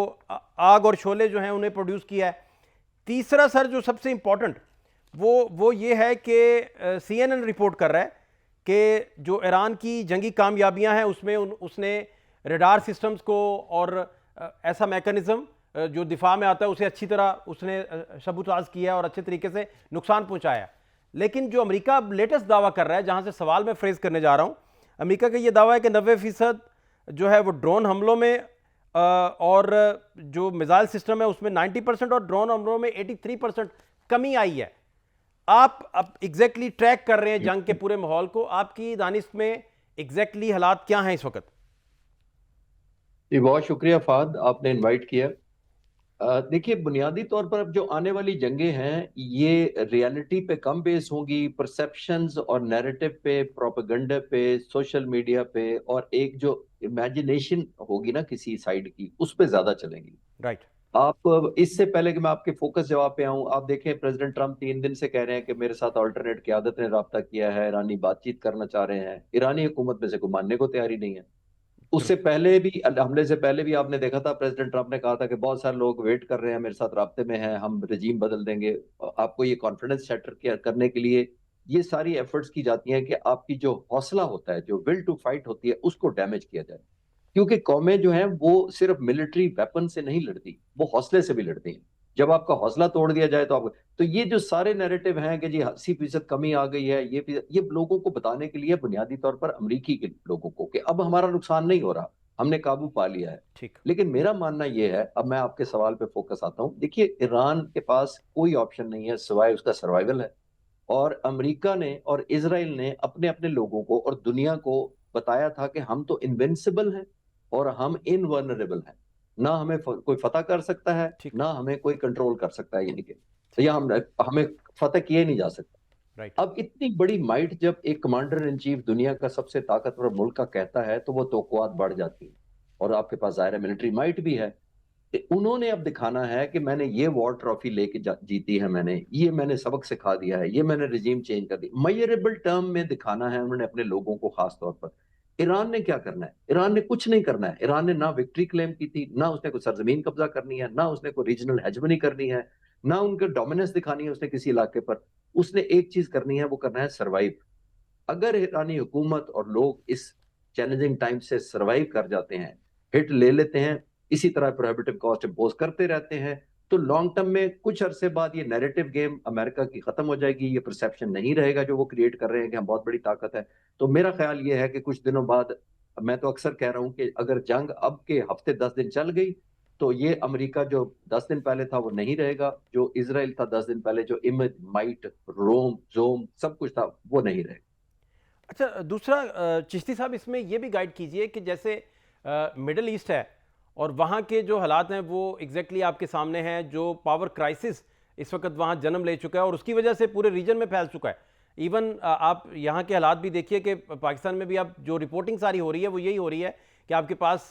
आग और शोले जो हैं उन्हें प्रोड्यूस किया है। तीसरा सर, जो सबसे इंपॉर्टेंट वो ये है कि CNN रिपोर्ट कर रहा है कि जो ईरान की जंगी कामयाबियां हैं उसमें उसने रडार सिस्टम्स को और ऐसा मैकेनिज्म जो दिफा में आता है उसे अच्छी तरह उसने सबूताज किया और अच्छे तरीके से नुकसान पहुंचाया। लेकिन जो अमेरिका लेटेस्ट दावा कर रहा है, जहां से सवाल मैं फ्रेज करने जा रहा हूं, अमेरिका का ये दावा है कि 90% जो है वो ड्रोन हमलों में और जो मिसाइल सिस्टम है उसमें 90% और ड्रोन हमलों में 83% कमी आई है। आप अब एग्जैक्टली ट्रैक कर रहे हैं जंग के पूरे माहौल को, आपकी दानिश में एग्जैक्टली हालात क्या हैं इस वक्त? जी, बहुत शुक्रिया फाद, आपने इनवाइट किया। देखिए, बुनियादी तौर पर अब जो आने वाली जंगें हैं ये रियलिटी पे कम बेस होंगी, परसेप्शंस और नैरेटिव पे, प्रोपेगेंडा पे, सोशल मीडिया पे, और एक जो इमेजिनेशन होगी ना किसी साइड की, उस पे ज्यादा चलेंगी। राइट। आप, इससे पहले कि मैं आपके फोकस जवाब पे आऊं, आप देखें प्रेसिडेंट ट्रंप 3 दिन से कह रहे हैं कि मेरे साथ अल्टरनेट क़यादत ने राब्ता किया है, ईरानी बातचीत करना चाह रहे हैं। ईरानी हुकूमत में से कोई मानने को तैयारी नहीं है। उससे पहले भी, हमले से पहले भी आपने देखा था प्रेसिडेंट ट्रंप ने कहा था कि बहुत सारे लोग वेट कर रहे हैं, मेरे साथ राब्ते में हैं, हम रजीम बदल देंगे। आपको ये कॉन्फिडेंस सेटर करने के लिए ये सारी एफर्ट्स की जाती हैं कि आपकी जो हौसला होता है, जो विल टू फाइट होती है, उसको डैमेज किया जाए। क्योंकि कौमें जो हैं वो सिर्फ मिलिट्री वेपन से नहीं लड़ती, वो हौसले से भी लड़ती हैं। जब आपका हौसला तोड़ दिया जाए तो आप, तो ये जो सारे नैरेटिव हैं कि जी 80% कमी आ गई है, ये लोगों को बताने के लिए बुनियादी तौर पर अमेरिकी के लोगों को कि अब हमारा नुकसान नहीं हो रहा, हमने काबू पा लिया है। ठीक। लेकिन मेरा मानना ये है, अब मैं आपके सवाल पे फोकस आता हूँ। देखिए, ईरान के पास कोई ऑप्शन नहीं है सिवाय उसका सर्वाइवल है। और अमेरिका ने और इसराइल ने अपने अपने लोगों को और दुनिया को बताया था कि हम तो इनविंसिबल हैं और हम इनवर्नरेबल हैं, ना हमें कोई फतह कर सकता है, ठीक। ना हमें कोई कंट्रोल कर सकता है, यानी कि तो या हमें फतह किए नहीं जा सकता। राइट। अब इतनी बड़ी माइट जब एक कमांडर इन चीफ दुनिया का सबसे ताकतवर मुल्क का कहता है तो वो तोक़ुआत बढ़ जाती है। और आपके पास ज़ाहिर है मिलिट्री माइट भी है। उन्होंने अब दिखाना है कि मैंने ये वॉर ट्रॉफी लेके जीती है, मैंने सबक सिखा दिया है, ये मैंने रिजीम चेंज कर दी, मेजरेबल टर्म में दिखाना है उन्होंने अपने लोगों को। खास तौर पर ईरान ने क्या करना है? ईरान ने कुछ नहीं करना है। ईरान ने ना विक्ट्री क्लेम की थी, ना उसने कोई सरजमीन कब्जा करनी है, ना उसने कोई रीजनल हेजमनी करनी है, ना उनके डोमिनेंस दिखानी है उसने किसी इलाके पर। उसने एक चीज करनी है, वो करना है सर्वाइव। अगर ईरानी हुकूमत और लोग इस चैलेंजिंग टाइम से सर्वाइव कर जाते हैं, हिट ले लेते हैं, इसी तरह प्रोहिबिटिव कॉस्ट इम्पोज करते रहते हैं, तो लॉन्ग टर्म में कुछ अरसे बाद ये नैरेटिव गेम अमेरिका की खत्म हो जाएगी। ये परसेप्शन नहीं रहेगा जो वो क्रिएट कर रहे हैं कि हम बहुत बड़ी ताकत है। तो मेरा ख्याल ये है कि कुछ दिनों बाद, मैं तो अक्सर कह रहा हूं कि अगर जंग अब के हफ्ते 10 दिन चल गई तो ये अमेरिका जो 10 दिन पहले था वो नहीं रहेगा, जो इसराइल था 10 दिन पहले, जो इमेज माइट रोम जोम सब कुछ था वो नहीं रहेगा। अच्छा, दूसरा चिश्ती साहब इसमें ये भी गाइड कीजिए कि जैसे मिडल ईस्ट है और वहाँ के जो हालात हैं वो एग्जैक्टली आपके सामने हैं, जो पावर क्राइसिस इस वक्त वहाँ जन्म ले चुका है और उसकी वजह से पूरे रीजन में फैल चुका है। इवन आप यहाँ के हालात भी देखिए कि पाकिस्तान में भी अब जो रिपोर्टिंग सारी हो रही है वो यही हो रही है कि आपके पास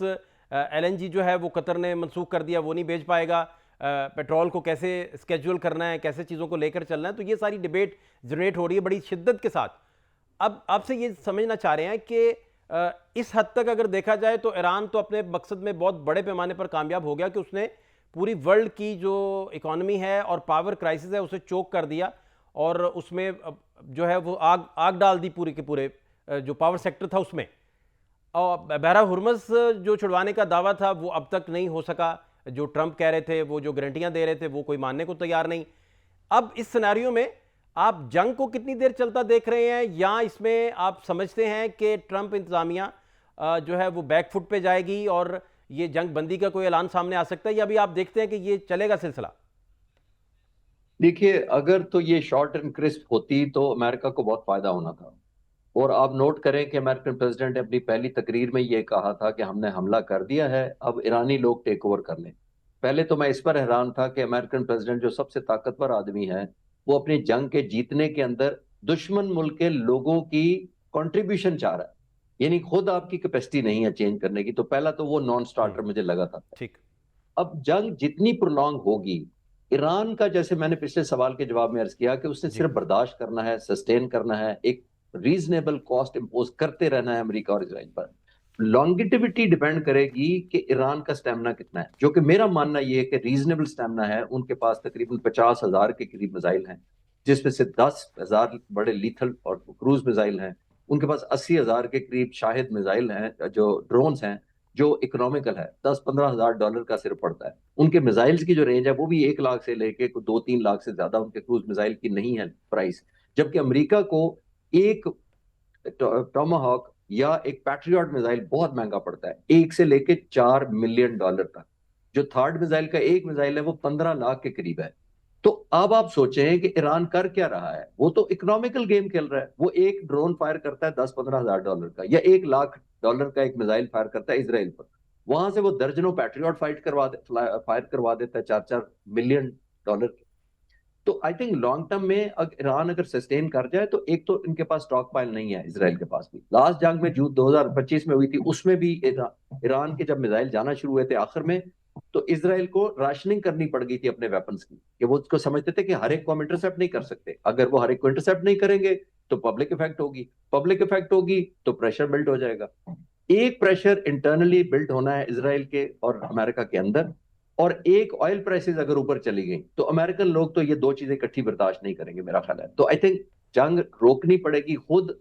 LNG जो है वो कतर ने मनसूख कर दिया, वो नहीं भेज पाएगा। पेट्रोल को कैसे स्केड्यूल करना है, कैसे चीज़ों को लेकर चलना है, तो ये सारी डिबेट जनरेट हो रही है बड़ी शिद्दत के साथ। अब आपसे ये समझना चाह रहे हैं कि इस हद तक अगर देखा जाए तो ईरान तो अपने मकसद में बहुत बड़े पैमाने पर कामयाब हो गया कि उसने पूरी वर्ल्ड की जो इकोनॉमी है और पावर क्राइसिस है उसे चोक कर दिया और उसमें जो है वो आग डाल दी पूरे के पूरे जो पावर सेक्टर था उसमें। और बहरा हुर्मस जो छुड़वाने का दावा था वो अब तक नहीं हो सका। जो ट्रंप कह रहे थे, वो जो गारंटियां दे रहे थे, वो कोई मानने को तैयार नहीं। अब इस सिनेरियो में आप जंग को कितनी देर चलता देख रहे हैं, या इसमें आप समझते हैं कि ट्रंप इंतजामिया जो है वो बैकफुट पे जाएगी और ये जंग बंदी का कोई ऐलान सामने आ सकता है, या अभी आप देखते हैं कि ये चलेगा सिलसिला? देखिए, अगर तो ये शॉर्ट एंड क्रिस्प होती तो अमेरिका को बहुत फायदा होना था। और आप नोट करें कि अमेरिकन प्रेसिडेंट ने अपनी पहली तकरीर में ये कहा था कि हमने हमला कर दिया है, अब ईरानी लोग टेक ओवर कर लें। पहले तो मैं इस पर हैरान था कि अमेरिकन प्रेसिडेंट जो सबसे ताकतवर आदमी है, वो अपनी जंग के जीतने के अंदर दुश्मन मुल्क के लोगों की कंट्रीब्यूशन चाह रहा है, यानी खुद आपकी कैपेसिटी नहीं है चेंज करने की। तो पहला तो वो नॉन स्टार्टर मुझे लगा था। ठीक। अब जंग जितनी प्रोलॉन्ग होगी, ईरान का, जैसे मैंने पिछले सवाल के जवाब में अर्ज किया, कि उसने जी। सिर्फ बर्दाश्त करना है, सस्टेन करना है, एक रीजनेबल कॉस्ट इंपोज करते रहना है अमेरिका और इसराइल पर। लॉन्गिटिविटी डिपेंड करेगी कि ईरान का स्टेमिना कितना है, जो कि मेरा मानना यह है कि रीजनेबल स्टेमिना है। उनके पास तकरीबन 50,000 के करीब मिसाइल हैं, जिसमें से 10,000 बड़े लीथल और क्रूज मिसाइल हैं। उनके पास 80,000 के करीब शाहिद मिसाइल हैं, जो ड्रोन्स हैं, जो इकोनॉमिकल है, 10-15 हज़ार डॉलर का सिर्फ पड़ता है। उनके मिसाइल्स की जो रेंज है वो भी 1 लाख से लेके 2-3 लाख से ज्यादा उनके क्रूज मिसाइल की नहीं है प्राइस। जबकि अमेरिका को एक टॉमाहॉक या एक पैट्रियट मिसाइल बहुत महंगा पड़ता है, 1 से लेके 4 मिलियन डॉलर तक। जो थर्ड मिसाइल का एक मिसाइल है वो 15 लाख के करीब है। तो अब आप सोचें कि ईरान कर क्या रहा है? वो तो इकोनॉमिकल गेम खेल रहा है। वो एक ड्रोन फायर करता है 10-15 हज़ार डॉलर का, या 1 लाख डॉलर का एक मिसाइल फायर करता है इसराइल पर। वहां से वो दर्जनों पैट्रियट फायर करवा देता है 4-4 मिलियन डॉलर की। तो आई थिंक लॉन्ग टर्म में ईरान अगर सस्टेन कर जाए तो एक तो इनके पास स्टॉक पाइल नहीं है इसराइल के पास भी। लास्ट जंग में जो 2025 में हुई थी उसमें भी ईरान के जब मिसाइल जाना शुरू हुए थे आखिर में, तो इसराइल को राशनिंग करनी पड़ गई थी अपने वेपन्स की, कि वो उसको समझते थे कि हर एक को हम इंटरसेप्ट नहीं कर सकते। अगर वो हर एक को इंटरसेप्ट नहीं करेंगे तो पब्लिक इफेक्ट होगी तो प्रेशर बिल्ड हो जाएगा। एक प्रेशर इंटरनली बिल्ड होना है इसराइल के और अमेरिका के अंदर, और एक ऑयल प्राइसेस अगर ऊपर चली गई तो अमेरिकन लोग तो ये दो चीजें इकट्ठी बर्दाश्त नहीं करेंगे मेरा ख्याल है। तो आई थिंक जंग रोकनी पड़ेगी खुद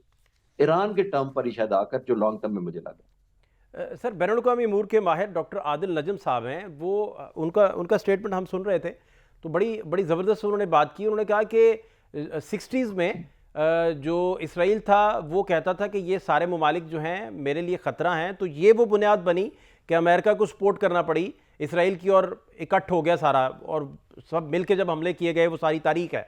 ईरान के टर्म पर ही शायद आकर, जो लॉन्ग टर्म में मुझे लगा। सर, बैनुल अक़वामी अमूर के माहिर डॉक्टर आदिल नजम साहब हैं, वो उनका स्टेटमेंट हम सुन रहे थे, तो बड़ी ज़बरदस्त उन्होंने बात की। उन्होंने कहा कि 60s में जो इसराइल था वो कहता था कि ये सारे ममालिक जो हैं मेरे लिए ख़तरा हैं, तो ये वो बुनियाद बनी कि अमेरिका को सपोर्ट करना पड़ी इसराइल की, और इकट्ठ हो गया सारा, और सब मिल के जब हमले किए गए, वो सारी तारीख है।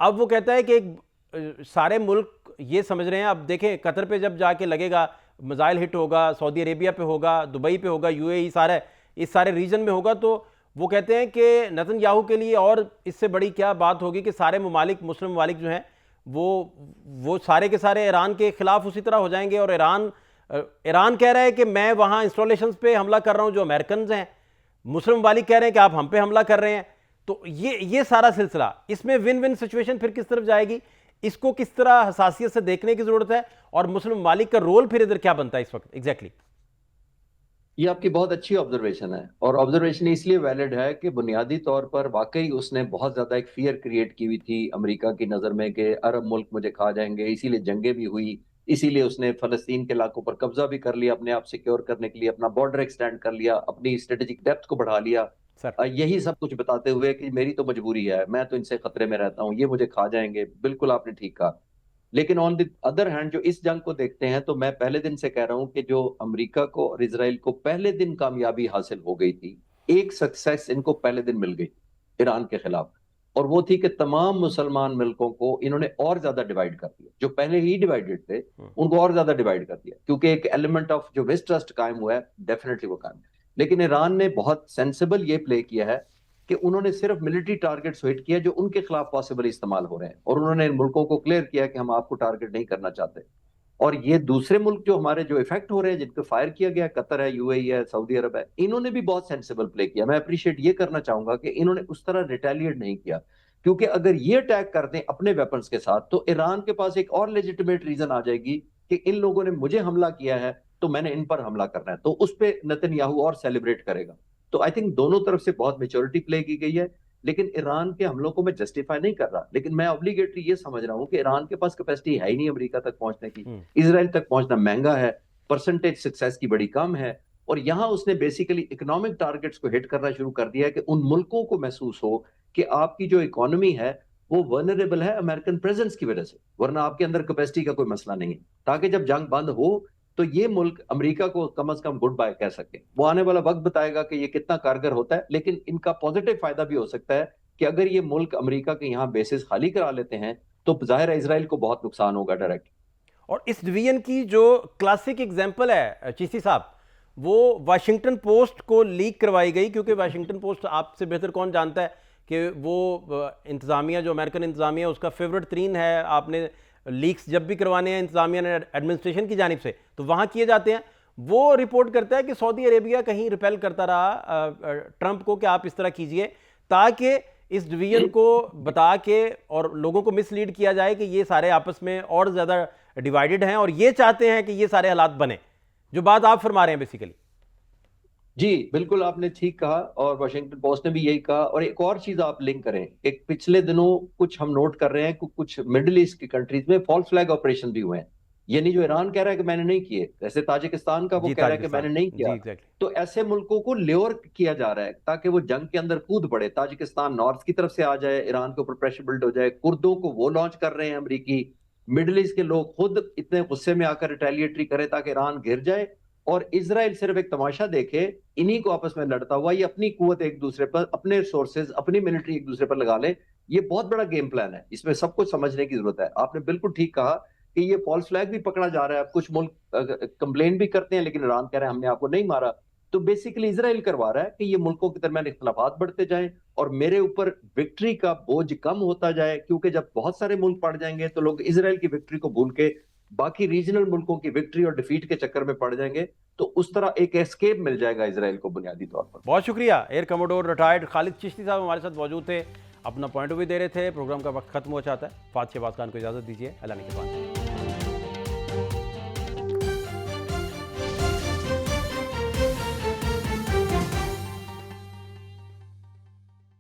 अब वो कहता है कि सारे मुल्क ये समझ रहे हैं, अब देखें कतर पे जब जाके लगेगा, मिसाइल हिट होगा, सऊदी अरेबिया पे होगा, दुबई पे होगा, यूएई सारा इस सारे रीजन में होगा, तो वो कहते हैं कि नेतन्याहू के लिए और इससे बड़ी क्या बात होगी कि सारे ममालिक, मुस्लिम ममालिक जो हैं वो सारे के सारे ईरान के खिलाफ उसी तरह हो जाएंगे। और ईरान कह रहा है कि मैं वहाँ इंस्टॉलेशंस पे हमला कर रहा हूँ जो अमेरिकन हैं, मुस्लिम ममालिक कह रहे हैं कि आप हम पे हमला कर रहे हैं। तो ये सारा सिलसिला, इसमें विन विन सिचुएशन फिर किस तरफ जाएगी, इसको किस तरह हसासियत से देखने की जरूरत है, और मुस्लिम ममालिक का रोल फिर इधर क्या बनता है इस वक्त एग्जैक्टली? ये आपकी बहुत अच्छी ऑब्जर्वेशन है, और ऑब्जर्वेशन इसलिए वैलिड है कि बुनियादी तौर पर वाकई उसने बहुत ज्यादा एक फियर क्रिएट की हुई थी अमेरिका की नजर में कि अरब मुल्क मुझे खा जाएंगे, इसीलिए जंगें भी हुई, इसीलिए उसने फलस्तीन के इलाकों पर कब्जा भी कर लिया, अपने आप सिक्योर करने के लिए अपना बॉर्डर एक्सटेंड कर लिया, अपनी स्ट्रेटेजिक डेप्थ को बढ़ा लिया, यही सब कुछ बताते हुए कि मेरी तो मजबूरी है, मैं तो इनसे खतरे में रहता हूँ, ये मुझे खा जाएंगे। बिल्कुल आपने ठीक कहा। लेकिन ऑन द अदर हैंड जो इस जंग को देखते हैं, तो मैं पहले दिन से कह रहा हूं कि जो अमेरिका को और इजराइल को पहले दिन कामयाबी हासिल हो गई थी, एक सक्सेस इनको पहले दिन मिल गई ईरान के खिलाफ, और वो थी कि तमाम मुसलमान मुल्कों को इन्होंने और ज्यादा डिवाइड कर दिया। जो पहले ही डिवाइडेड थे उनको और ज्यादा डिवाइड कर दिया, क्योंकि एक एलिमेंट ऑफ जो मिसट्रस्ट कायम हुआ है, डेफिनेटली वो कायम। लेकिन ईरान ने बहुत सेंसिबल ये प्ले किया है कि उन्होंने सिर्फ मिलिट्री टारगेट्स हिट किया जो उनके खिलाफ पॉसिबल इस्तेमाल हो रहे हैं, और उन्होंने इन मुल्कों को क्लियर किया कि हम आपको टारगेट नहीं करना चाहते। और ये दूसरे मुल्क जो हमारे जो इफेक्ट हो रहे हैं, जिनको फायर किया गया, कतर है, यूएई है, सऊदी अरब है, इन्होंने भी बहुत सेंसिबल प्ले किया। मैं अप्रिशिएट ये करना चाहूंगा कि इन्होंने उस तरह रिटेलिएट नहीं किया, क्योंकि अगर ये अटैक कर दें अपने वेपन्स के साथ, तो ईरान के पास एक और लेजिटिमेट रीजन आ जाएगी कि इन लोगों ने मुझे हमला किया है तो मैंने इन पर हमला करना है, तो उस पर नेतन्याहू और सेलिब्रेट करेगा। तो आई थिंक दोनों तरफ से बहुत मेच्योरिटी प्ले की गई है। लेकिन ईरान के हमलों को मैं जस्टिफाई नहीं कर रहा, लेकिन मैं ऑब्लिगेटरी ये समझ रहा हूं कि ईरान के पास कैपेसिटी है ही नहीं अमेरिका तक पहुंचने की, इजराइल तक पहुंचना महंगा है, परसेंटेज सक्सेस की बड़ी कम है, और यहां उसने बेसिकली इकोनॉमिक टारगेट्स को हिट करना शुरू कर दिया है कि उन मुल्कों को महसूस हो कि आपकी जो इकोनॉमी है वो वर्नरेबल है अमेरिकन प्रेजेंस की वजह से, वरना आपके अंदर कैपेसिटी का कोई मसला नहीं है, ताकि जब जंग बंद हो तो ये मुल्क अमेरिका को कम से कम गुड बाय कह सके। वो आने वाला वक्त बताएगा कि ये कितना कारगर होता है, लेकिन इनका पॉजिटिव फायदा भी हो सकता है कि अगर ये मुल्क अमेरिका के यहाँ बेसिस खाली करा लेते हैं तो जाहिर है इजराइल को बहुत नुकसान होगा डायरेक्ट। और इस डिवीजन की जो क्लासिक एग्जांपल है चीसी साहब, वो वाशिंगटन पोस्ट को लीक करवाई गई, क्योंकि वाशिंगटन पोस्ट आपसे बेहतर कौन जानता है कि वो इंतज़ामिया, जो अमेरिकन इंतज़ामिया, उसका फेवरेट तरीन है। आपने लीक्स जब भी करवाने हैं इंतज़ामिया ने एडमिनिस्ट्रेशन की जानिब से, तो वहाँ किए जाते हैं। वो रिपोर्ट करता है कि सऊदी अरेबिया कहीं रिपेल करता रहा ट्रंप को कि आप इस तरह कीजिए, ताकि इस डिवीजन को बता के और लोगों को मिसलीड किया जाए कि ये सारे आपस में और ज़्यादा डिवाइडेड हैं और ये चाहते हैं कि ये सारे हालात बने, जो बात आप फरमा रहे हैं बेसिकली। जी बिल्कुल आपने ठीक कहा, और वाशिंगटन पोस्ट ने भी यही कहा। और एक और चीज आप लिंक करें, एक पिछले दिनों कुछ हम नोट कर रहे हैं कि कुछ मिडिल ईस्ट की कंट्रीज में फॉल्स फ्लैग ऑपरेशन भी हुए हैं। ये नहीं जो ईरान कह रहा है कि मैंने नहीं किए, जैसे ताजिकिस्तान का वो कह रहा है कि मैंने नहीं किया, तो ऐसे मुल्कों को ल्योर किया जा रहा है ताकि वो जंग के अंदर कूद पड़े, ताजिकिस्तान नॉर्थ की तरफ से आ जाए, ईरान के ऊपर प्रेशर बिल्ड हो जाए। कुर्दों को वो लॉन्च कर रहे हैं अमरीकी, मिडिल ईस्ट के लोग खुद इतने गुस्से में आकर रिटेलिएटरी करें ताकि ईरान गिर जाए, और इजराइल सिर्फ एक तमाशा देखे इन्हीं को आपस में लड़ता हुआ, ये अपनी कुवत एक दूसरे पर, अपने रिसोर्सेज, अपनी मिलिट्री एक दूसरे पर लगा ले। ये बहुत बड़ा गेम प्लान है, इसमें सब कुछ समझने की जरूरत है। आपने बिल्कुल ठीक कहा कि ये फॉल्स फ्लैग भी पकड़ा जा रहा है। कुछ मुल्क कंप्लेन भी करते हैं, लेकिन ईरान कह रहे हैं हमने आपको नहीं मारा। तो बेसिकली इजराइल करवा रहा है कि ये मुल्कों के दरमियान इख्तलाफात बढ़ते जाएं और मेरे ऊपर विक्ट्री का बोझ कम होता जाए, क्योंकि जब बहुत सारे मुल्क पड़ जाएंगे तो लोग इजराइल की विक्ट्री को भूल के बाकी रीजनल मुल्कों की विक्ट्री और डिफीट के चक्कर में पड़ जाएंगे, तो उस तरह एक एस्केप मिल जाएगा इजराइल को बुनियादी तौर पर। बहुत शुक्रिया। Air commodore retired Khalid Chishti साहब हमारे साथ मौजूद थे, अपना पॉइंट ऑफ व्यू दे रहे थे। प्रोग्राम का वक्त खत्म हो जाता है। फात शहबाज खान को इजाजत दीजिए। अल्लाह ने के बाद।